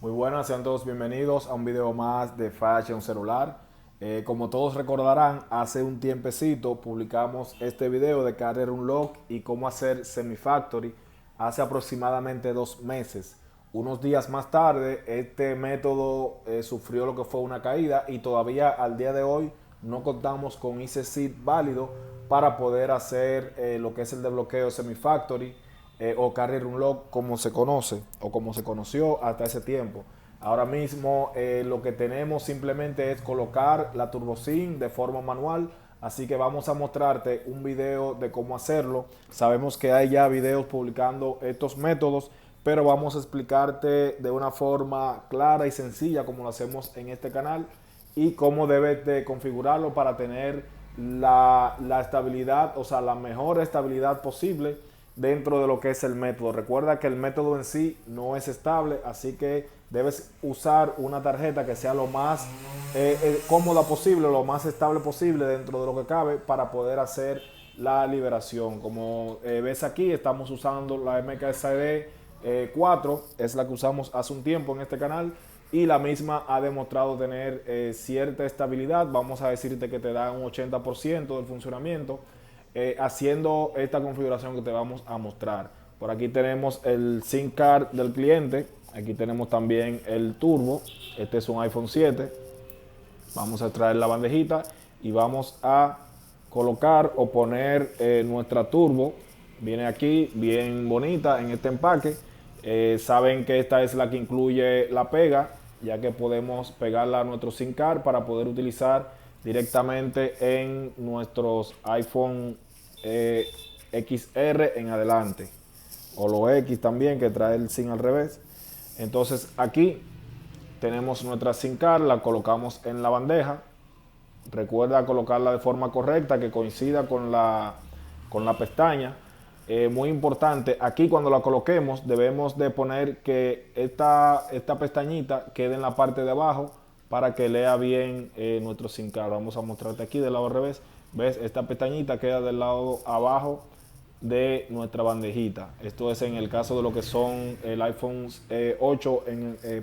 Muy buenas, sean todos bienvenidos a un video más de Fashion Celular. Como todos recordarán, hace un tiempecito publicamos este video de Carrier Unlock y cómo hacer Semi-Factory hace aproximadamente 2 meses. Unos días más tarde, este método sufrió lo que fue una caída y todavía al día de hoy no contamos con ese seed válido para poder hacer lo que es el desbloqueo Semi-Factory o Carrier Unlock como se conoce o como se conoció hasta ese tiempo. Ahora mismo lo que tenemos simplemente es colocar la TurboSync de forma manual, así que vamos a mostrarte un video de cómo hacerlo. Sabemos que hay ya videos publicando estos métodos, pero vamos a explicarte de una forma clara y sencilla como lo hacemos en este canal y cómo debes de configurarlo para tener la estabilidad, o sea, la mejor estabilidad posible dentro de lo que es el método. Recuerda que el método en sí no es estable, así que debes usar una tarjeta que sea lo más cómoda posible, lo más estable posible dentro de lo que cabe para poder hacer la liberación. Como ves aquí, estamos usando la MKSD 4, es la que usamos hace un tiempo en este canal y la misma ha demostrado tener cierta estabilidad. Vamos a decirte que te da un 80% del funcionamiento haciendo esta configuración que te vamos a mostrar. Por aquí tenemos el SIM card del cliente, aquí tenemos también el turbo, este es un iPhone 7. Vamos a extraer la bandejita y vamos a colocar o poner nuestra turbo. Viene aquí bien bonita en este empaque. Saben que esta es la que incluye la pega, ya que podemos pegarla a nuestro SIM card para poder utilizar directamente en nuestros iPhone XR en adelante, o los X también, que trae el SIM al revés. Entonces aquí tenemos nuestra SIM card, la colocamos en la bandeja. Recuerda colocarla de forma correcta, que coincida con la pestaña. Muy importante, aquí cuando la coloquemos debemos de poner que esta pestañita quede en la parte de abajo para que lea bien nuestro SIM card. Vamos a mostrarte aquí del lado al revés. ¿Ves? Esta pestañita queda del lado abajo de nuestra bandejita. Esto es en el caso de lo que son el iPhone 8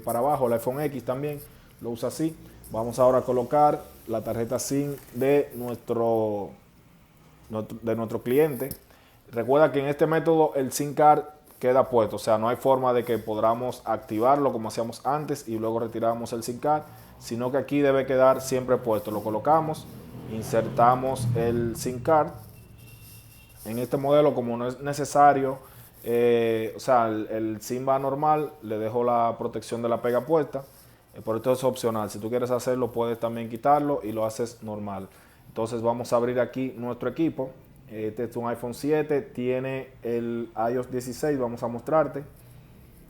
para abajo, el iPhone X también lo usa así. Vamos ahora a colocar la tarjeta SIM de nuestro cliente. Recuerda que en este método el SIM card queda puesto, o sea, no hay forma de que podamos activarlo como hacíamos antes y luego retiramos el SIM card, sino que aquí debe quedar siempre puesto. Lo colocamos, insertamos el SIM card. En este modelo, como no es necesario, o sea, el SIM va normal, le dejo la protección de la pega puesta, por esto es opcional. Si tú quieres hacerlo, puedes también quitarlo y lo haces normal. Entonces vamos a abrir aquí nuestro equipo. Este es un iPhone 7, tiene el iOS 16, vamos a mostrarte.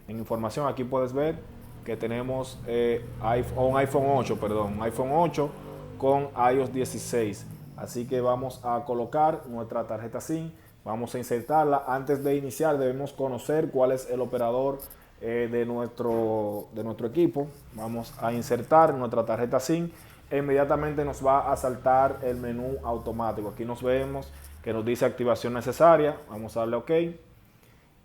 En información aquí puedes ver que tenemos un iPhone 8, perdón, un iPhone 8 con iOS 16. Así que vamos a colocar nuestra tarjeta SIM, vamos a insertarla. Antes de iniciar debemos conocer cuál es el operador de nuestro equipo. Vamos a insertar nuestra tarjeta SIM e inmediatamente nos va a saltar el menú automático. Aquí nos vemos que nos dice activación necesaria, vamos a darle OK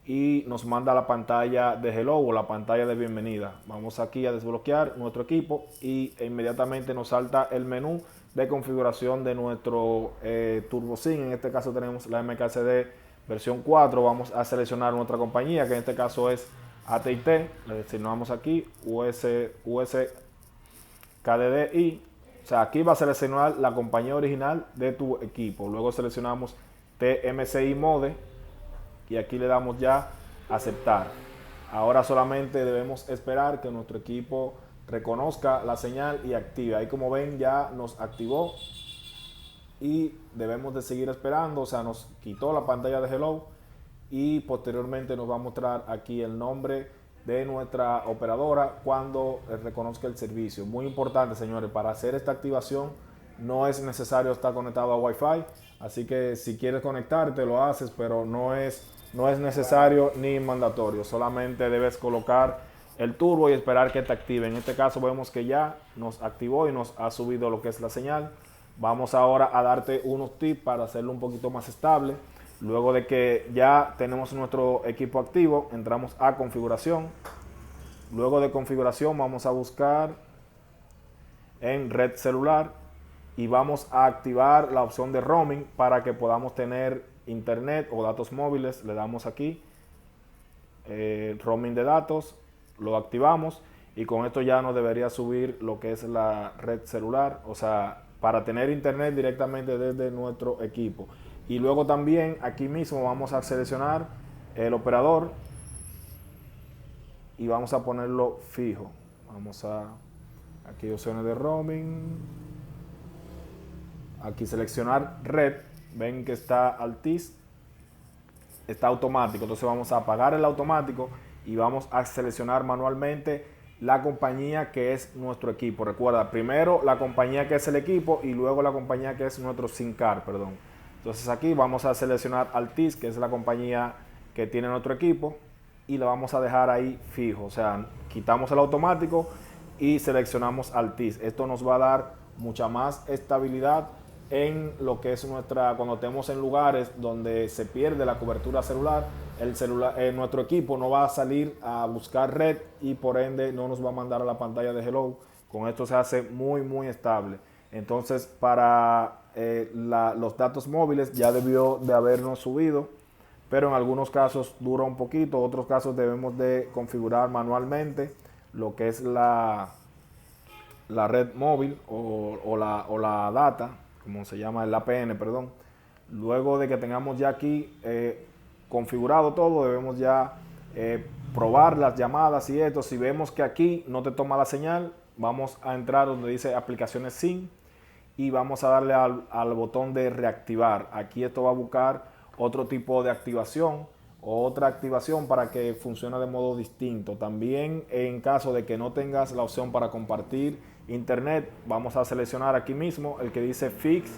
y nos manda la pantalla de hello o la pantalla de bienvenida. Vamos aquí a desbloquear nuestro equipo y inmediatamente nos salta el menú de configuración de nuestro TurboSync. En este caso tenemos la MKCD versión 4. Vamos a seleccionar nuestra compañía, que en este caso es AT&T. Le designamos aquí US KDDI. O sea, aquí va a seleccionar la compañía original de tu equipo. Luego seleccionamos TMCI Mode y aquí le damos ya aceptar. Ahora solamente debemos esperar que nuestro equipo reconozca la señal y active. Ahí como ven ya nos activó y debemos de seguir esperando. O sea, nos quitó la pantalla de hello y posteriormente nos va a mostrar aquí el nombre de nuestra operadora cuando reconozca el servicio. Muy importante, señores, para hacer esta activación no es necesario estar conectado a Wi-Fi, así que si quieres conectarte lo haces, pero no es necesario ni mandatorio. Solamente debes colocar el turbo y esperar que te active. En este caso vemos que ya nos activó y nos ha subido lo que es la señal. Vamos ahora a darte unos tips para hacerlo un poquito más estable. Luego de que ya tenemos nuestro equipo activo, entramos a configuración. Luego de configuración vamos a buscar en red celular y vamos a activar la opción de roaming para que podamos tener internet o datos móviles. Le damos aquí, roaming de datos, lo activamos y con esto ya nos debería subir lo que es la red celular, o sea, para tener internet directamente desde nuestro equipo. Y luego también aquí mismo vamos a seleccionar el operador y vamos a ponerlo fijo. Vamos a aquí opciones de roaming, aquí seleccionar red, ven que está Altis, está automático, entonces vamos a apagar el automático y vamos a seleccionar manualmente la compañía que es nuestro equipo. Recuerda, primero la compañía que es el equipo y luego la compañía que es nuestro SIM card, perdón. Entonces aquí vamos a seleccionar Altis, que es la compañía que tiene nuestro equipo, y la vamos a dejar ahí fijo, o sea, quitamos el automático y seleccionamos Altis. Esto nos va a dar mucha más estabilidad en lo que es cuando estemos en lugares donde se pierde la cobertura celular, nuestro equipo no va a salir a buscar red y por ende no nos va a mandar a la pantalla de hello. Con esto se hace muy estable. Entonces para los datos móviles ya debió de habernos subido, pero en algunos casos dura un poquito, otros casos debemos de configurar manualmente lo que es la red móvil o la data, como se llama el APN, perdón. Luego de que tengamos ya aquí configurado todo, debemos ya probar las llamadas y esto. Si vemos que aquí no te toma la señal, vamos a entrar donde dice aplicaciones SIM y vamos a darle al botón de reactivar. Aquí esto va a buscar otro tipo de activación o otra activación para que funcione de modo distinto. También en caso de que no tengas la opción para compartir internet, vamos a seleccionar aquí mismo el que dice Fix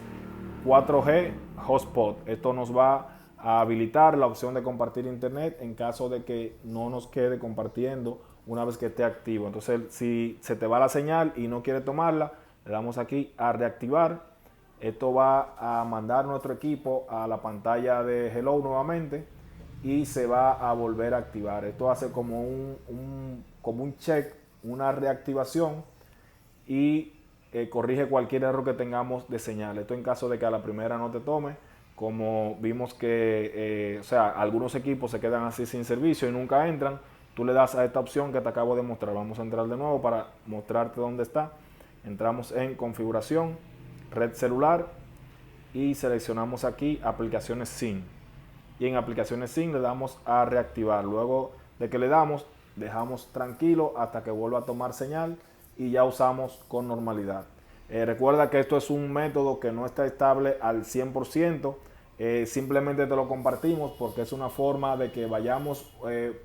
4G Hotspot. Esto nos va a habilitar la opción de compartir internet en caso de que no nos quede compartiendo una vez que esté activo. Entonces, si se te va la señal y no quiere tomarla, le damos aquí a reactivar. Esto va a mandar nuestro equipo a la pantalla de hello nuevamente y se va a volver a activar. Esto hace como un check, una reactivación y corrige cualquier error que tengamos de señal. Esto en caso de que a la primera no te tome, como vimos que o sea, algunos equipos se quedan así sin servicio y nunca entran. Tú le das a esta opción que te acabo de mostrar. Vamos a entrar de nuevo para mostrarte dónde está. Entramos en configuración, red celular y seleccionamos aquí aplicaciones SIM. Y en aplicaciones SIM le damos a reactivar. Luego de que le damos, dejamos tranquilo hasta que vuelva a tomar señal y ya usamos con normalidad. Recuerda que esto es un método que no está estable al 100%. Simplemente te lo compartimos porque es una forma de que vayamos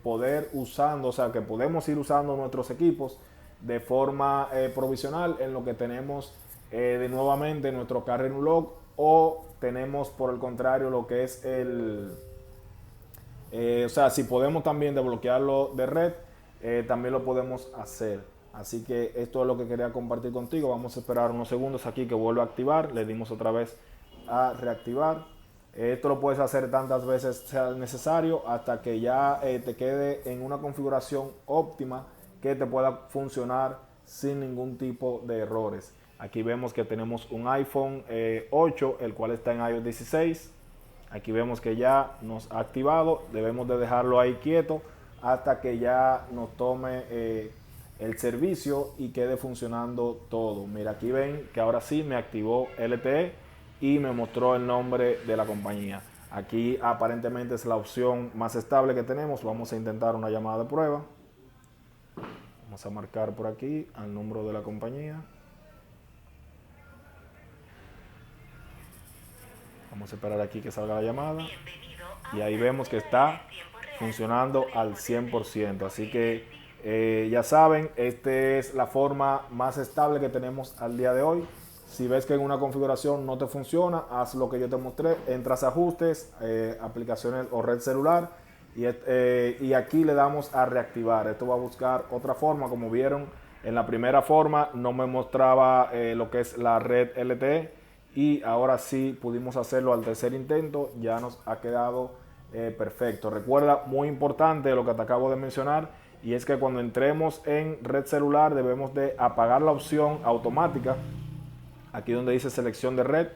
poder usando, o sea, que podemos ir usando nuestros equipos de forma provisional en lo que tenemos de nuevamente nuestro Carrier Unlock, o tenemos por el contrario lo que es o sea, si podemos también desbloquearlo de red, también lo podemos hacer. Así que esto es lo que quería compartir contigo. Vamos a esperar unos segundos aquí que vuelva a activar. Le dimos otra vez a reactivar. Esto lo puedes hacer tantas veces sea necesario hasta que ya te quede en una configuración óptima que te pueda funcionar sin ningún tipo de errores. Aquí vemos que tenemos un iPhone 8, el cual está en iOS 16. Aquí vemos que ya nos ha activado. Debemos de dejarlo ahí quieto hasta que ya nos tome el servicio y quede funcionando todo. Mira, aquí ven que ahora sí me activó LTE y me mostró el nombre de la compañía. Aquí aparentemente es la opción más estable que tenemos. Vamos a intentar una llamada de prueba. Vamos a marcar por aquí al número de la compañía. Vamos a esperar aquí que salga la llamada. Y ahí vemos que está funcionando al 100%. Así que ya saben, esta es la forma más estable que tenemos al día de hoy. Si ves que en una configuración no te funciona, haz lo que yo te mostré. Entras a ajustes, aplicaciones o red celular y aquí le damos a reactivar. Esto va a buscar otra forma. Como vieron, en la primera forma no me mostraba lo que es la red LTE y ahora sí pudimos hacerlo al tercer intento. Ya nos ha quedado perfecto. Recuerda, muy importante lo que te acabo de mencionar, y es que cuando entremos en red celular debemos de apagar la opción automática. Aquí donde dice selección de red,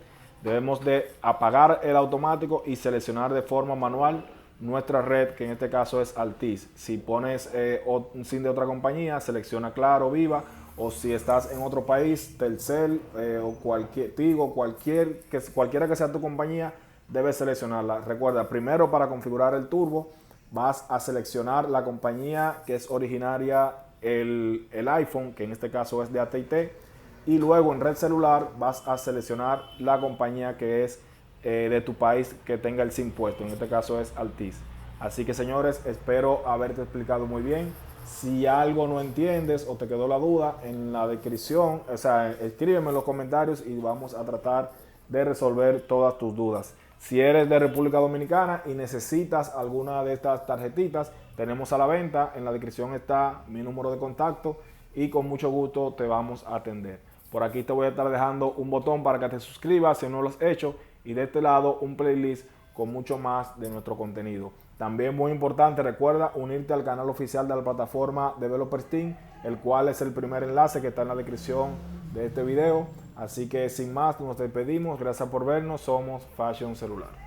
debemos de apagar el automático y seleccionar de forma manual nuestra red, que en este caso es Altiz. Si pones un SIM de otra compañía, selecciona Claro, Viva, o si estás en otro país, Telcel o cualquier Tigo, cualquiera que sea tu compañía, debes seleccionarla. Recuerda, primero para configurar el turbo, vas a seleccionar la compañía que es originaria el iPhone, que en este caso es de AT&T, y luego en red celular vas a seleccionar la compañía que es de tu país que tenga el SIM puesto, en este caso es Altiz. Así que señores, espero haberte explicado muy bien. Si algo no entiendes o te quedó la duda, en la descripción, o sea, escríbeme en los comentarios y vamos a tratar de resolver todas tus dudas. Si eres de República Dominicana y necesitas alguna de estas tarjetitas, tenemos a la venta. En la descripción está mi número de contacto y con mucho gusto te vamos a atender. Por aquí te voy a estar dejando un botón para que te suscribas si no lo has hecho, y de este lado un playlist con mucho más de nuestro contenido. También muy importante, recuerda unirte al canal oficial de la plataforma Developers Team, el cual es el primer enlace que está en la descripción de este video. Así que sin más nos despedimos, gracias por vernos, somos Fashion Celular.